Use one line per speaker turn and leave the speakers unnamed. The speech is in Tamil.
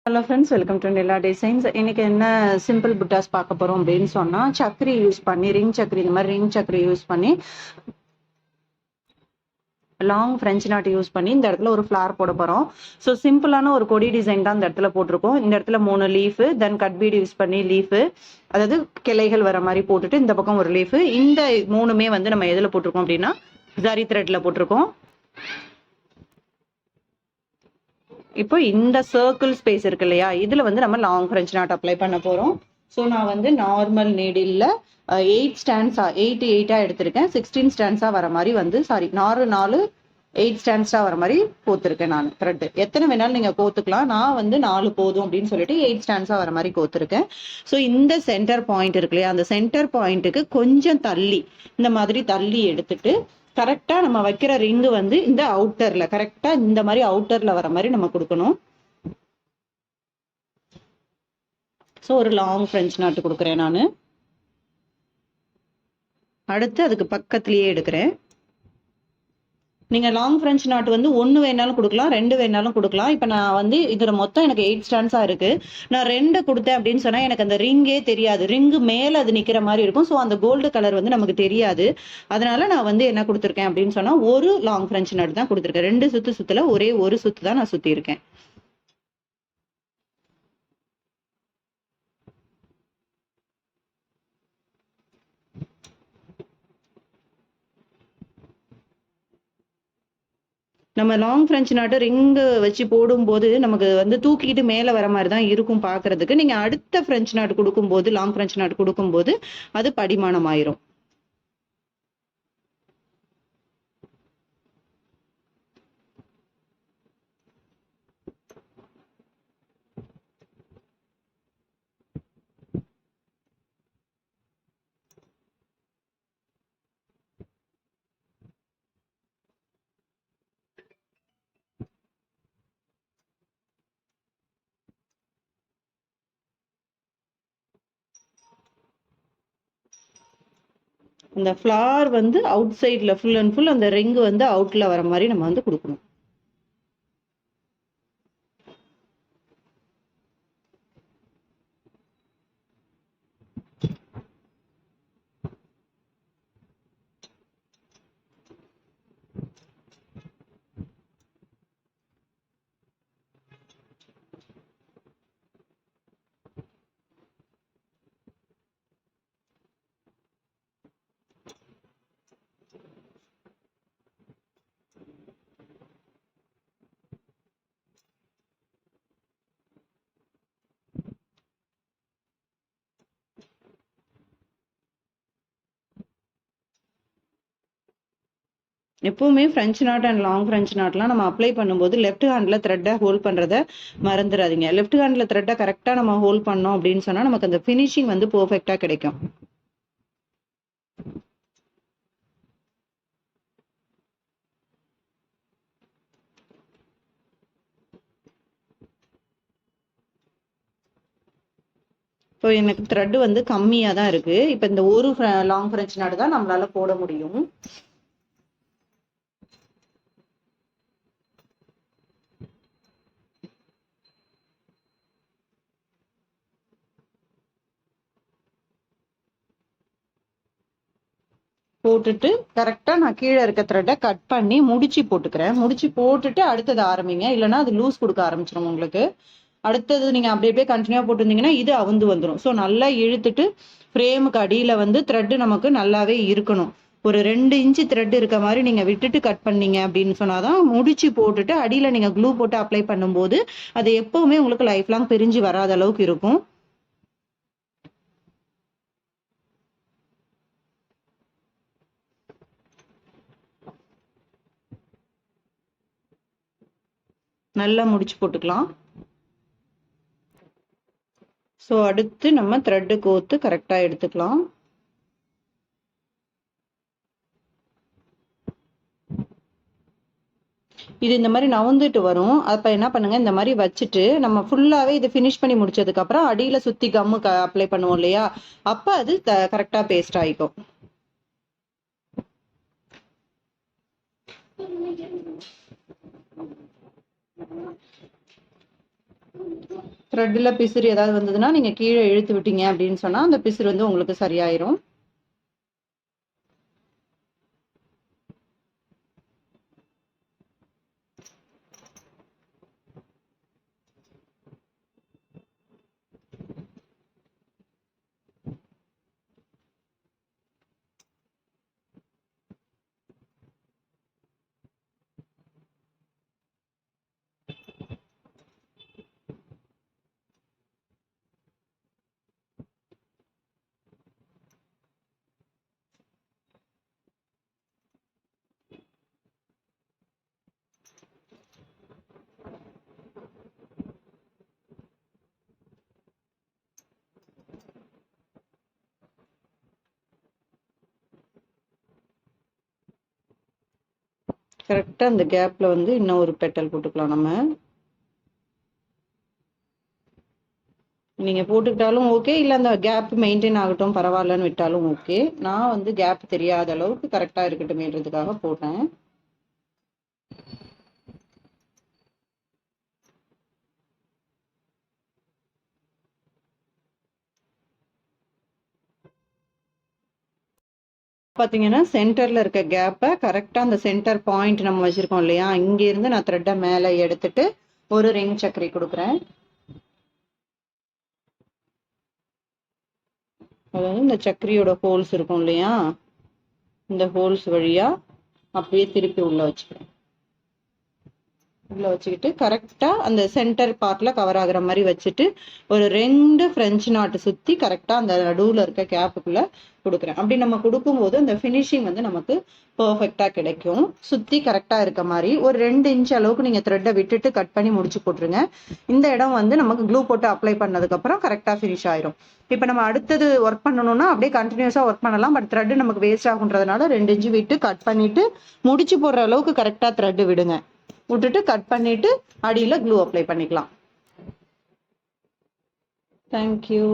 Hello friends, welcome to Nila designs. இன்னைக்கு என்ன சிம்பிள் புட்டாஸ் பார்க்க போறோம் அப்படின்னு சொன்னா, சக்கரி யூஸ் பண்ணி ரிங் சக்கரி, இந்த மாதிரி ரிங் சக்கரி யூஸ் பண்ணி லாங் ஃப்ரெஞ்ச் நாட் யூஸ் பண்ணி இந்த இடத்துல ஒரு ஃபிளார் போட போறோம். ஸோ சிம்பிளான ஒரு கொடி டிசைன் தான் இந்த இடத்துல போட்டிருக்கோம். இந்த இடத்துல 3 லீஃப், தென் கட் பீட் யூஸ் பண்ணி லீஃப், அதாவது கிளைகள் வர மாதிரி போட்டுட்டு இந்த பக்கம் ஒரு லீஃப். இந்த 3மே வந்து நம்ம எதுல போட்டிருக்கோம் அப்படின்னா ஜரி த்ரெட்ல போட்டிருக்கோம். இப்போ இந்த சர்க்கிள் ஸ்பேஸ் இருக்கு இல்லையா, இதுல வந்து நம்ம லாங் ஃப்ரெஞ்ச் நாட் அப்ளை பண்ண போறோம். ஸோ நான் வந்து நார்மல் நீடில்ல 8 ஸ்டாண்ட்ஸா 8 எடுத்திருக்கேன். 16 ஸ்டாண்ட்ஸா வர மாதிரி வந்து நாலு 8 ஸ்டாண்ட்ஸா வர மாதிரி கோத்திருக்கேன். நான் த்ரெட் எத்தனை வேணாலும் நீங்க கோத்துக்கலாம். நான் வந்து 4 போதும் அப்படின்னு சொல்லிட்டு 8 ஸ்டாண்ட்ஸா வர மாதிரி கோத்திருக்கேன். ஸோ இந்த சென்டர் பாயிண்ட் இருக்கு இல்லையா, அந்த சென்டர் பாயிண்ட்டுக்கு கொஞ்சம் தள்ளி இந்த மாதிரி தள்ளி எடுத்துட்டு கரெக்டா நம்ம வைக்கிற ரிங்கு வந்து இந்த அவுட்டர்ல கரெக்டா இந்த மாதிரி அவுட்டர்ல வர மாதிரி நம்ம கொடுக்கணும். ஸோ ஒரு லாங் ஃப்ரெஞ்ச் நாட்டு கொடுக்குறேன் நான். அடுத்து அதுக்கு பக்கத்துலயே எடுக்கிறேன். நீங்க லாங் ஃப்ரெஞ்ச் நாட் வந்து 1 வேணாலும் கொடுக்கலாம், 2 வேணாலும் கொடுக்கலாம். இப்போ நான் வந்து இதுல மொத்தம் எனக்கு 8 ஸ்டாண்ட்ஸா இருக்கு. நான் 2 கொடுத்தேன் அப்படின்னு சொன்னா எனக்கு அந்த ரிங்கே தெரியாது. ரிங்கு மேல அது நிக்கிற மாதிரி இருக்கும். ஸோ அந்த கோல்டு கலர் வந்து நமக்கு தெரியாது. அதனால நான் வந்து என்ன கொடுத்துருக்கேன் அப்படின்னு சொன்னா ஒரு லாங் ஃப்ரெஞ்ச் நாட் தான் கொடுத்துருக்கேன். 2 சுத்து சுத்துல ஒரே ஒரு சுத்து தான் நான் சுத்தி இருக்கேன். நம்ம லாங் ஃப்ரெஞ்ச் நாட்டு ரிங்கு வச்சு போடும்போது நமக்கு வந்து தூக்கிட்டு மேலே வர மாதிரி தான் இருக்கும் பார்க்கறதுக்கு. நீங்கள் அடுத்த ஃப்ரெஞ்ச் நாட் கொடுக்கும்போது, லாங் ஃப்ரெஞ்ச் நாட் கொடுக்கும்போது அது படிமானம் ஆயிரும். அந்த ஃப்ளார் வந்து அவுட் சைடில் ஃபுல் அண்ட் ஃபுல் அந்த ரிங்கு வந்து அவுட்டில் வர மாதிரி நம்ம வந்து கொடுக்கணும். எப்பவுமே French knot and long French நாட்லாம் நம்ம அப்ளை பண்ணும்போது லெஃப்ட் ஹேண்டில் த்ரெட்டை ஹோல்ட் பண்ணுறதை மறந்துடாதீங்க. லெஃப்ட் ஹேண்டில் த்ரெட்டை கரெக்டாக நம்ம ஹோல்ட் பண்ணோம் அப்படின்னு சொன்னால் நமக்கு அந்த ஃபினிஷிங் வந்து பர்ஃபெக்டாக கிடைக்கும். ஸோ எனக்கு த்ரெட் வந்து கம்மியாக தான் இருக்குது. இப்போ இந்த ஒரு லாங் ஃப்ரெஞ்ச் நாட் தான் நம்மளால போட முடியும். போட்டுட்டு கரெக்டாக நான் கீழே இருக்க த்ரெட்டை கட் பண்ணி முடிச்சு போட்டுக்கிறேன். முடிச்சு போட்டுட்டு அடுத்தது ஆரம்பிங்க, இல்லைன்னா அது லூஸ் கொடுக்க ஆரம்பிச்சிடும் உங்களுக்கு. அடுத்தது நீங்கள் அப்படி அப்படியே கண்டினியூவாக போட்டுருந்தீங்கன்னா இது அவுந்து வந்துடும். ஸோ நல்லா இழுத்துட்டு ஃப்ரேமுக்கு அடியில் வந்து த்ரெட்டு நமக்கு நல்லாவே இருக்கணும். ஒரு 2 இன்ச்சு த்ரெட் இருக்க மாதிரி நீங்கள் விட்டுட்டு கட் பண்ணீங்க அப்படின்னு சொன்னாதான் முடிச்சு போட்டுட்டு அடியில் நீங்கள் க்ளூ போட்டு அப்ளை பண்ணும்போது அது எப்பவுமே உங்களுக்கு லைஃப் லாங் பிரிஞ்சு வராத அளவுக்கு இருக்கும். நல்லா முடிச்சு போட்டுக்கலாம். ஸோ அடுத்து நம்ம த்ரெட்டு கோத்து கரெக்டாக எடுத்துக்கலாம். இது இந்த மாதிரி நவுந்துட்டு வரும். அப்போ என்ன பண்ணுங்க, இந்த மாதிரி வச்சுட்டு நம்ம ஃபுல்லாகவே இதை ஃபினிஷ் பண்ணி முடிச்சதுக்கப்புறம் அடியில் சுற்றி கம்மு அப்ளை பண்ணுவோம் இல்லையா, அப்போ அது கரெக்டாக பேஸ்ட் ஆகிக்கும். த்ரெட்ல பிசிறு ஏதாவது வந்ததுன்னா நீங்க கீழே இழுத்து விட்டீங்க அப்படின்னு சொன்னா அந்த பிசிறு வந்து உங்களுக்கு சரியாயிரும். கரெக்டா அந்த கேப்ல வந்து இன்னும் ஒரு பெட்டல் போட்டுக்கலாம் நம்ம. நீங்க போட்டுக்கிட்டாலும் ஓகே, இல்ல அந்த கேப் மெயின்டைன் ஆகட்டும் பரவாயில்லன்னு விட்டாலும் ஓகே. நான் வந்து கேப் தெரியாத அளவுக்கு கரெக்டா இருக்கட்டும்ன்றதுக்காக போட்டேன். பாத்தீங்கன்னா சென்டர்ல இருக்க கேப்பை கரெக்டா அந்த சென்டர் பாயிண்ட் நம்ம வச்சிருக்கோம் இல்லையா, இங்க இருந்து நான் த்ரெட்டை மேல எடுத்துட்டு ஒரு ரிங் சக்கரை கொடுக்குறேன். அதாவது இந்த சக்கரியோட ஹோல்ஸ் இருக்கும் இல்லையா, இந்த ஹோல்ஸ் வழியா அப்படியே திருப்பி உள்ள வச்சுக்கிறேன். உள்ள வச்சுக்கிட்டு கரெக்டா அந்த சென்டர் பார்ட்ல கவர் ஆகுற மாதிரி வச்சுட்டு ஒரு 2 பிரெஞ்சு நாட்டு சுத்தி கரெக்டா அந்த நடுவுல இருக்க கேப்புக்குள்ள கொடுக்குறேன். அப்படி நம்ம கொடுக்கும்போது அந்த ஃபினிஷிங் வந்து நமக்கு பெர்ஃபெக்டா கிடைக்கும். சுத்தி கரெக்டா இருக்க மாதிரி ஒரு 2 இன்ச் அளவுக்கு நீங்க த்ரெட்டை விட்டுட்டு கட் பண்ணி முடிச்சு போட்டுருங்க. இந்த இடம் வந்து நமக்கு க்ளூ போட்டு அப்ளை பண்ணதுக்கு அப்புறம் கரெக்டா ஃபினிஷ் ஆயிரும். இப்ப நம்ம அடுத்தது ஒர்க் பண்ணணும்னா அப்படியே கண்டினியூஸா ஒர்க் பண்ணலாம். பட் த்ரெட் நமக்கு வேஸ்ட் ஆகுன்றதுனால 2 இன்ச் விட்டு கட் பண்ணிட்டு முடிச்சு போடுற அளவுக்கு கரெக்டா த்ரெட் விடுங்க. விட்டுட்டு கட் பண்ணிட்டு அடியில க்ளூ அப்ளை பண்ணிக்கலாம். தேங்க்யூ.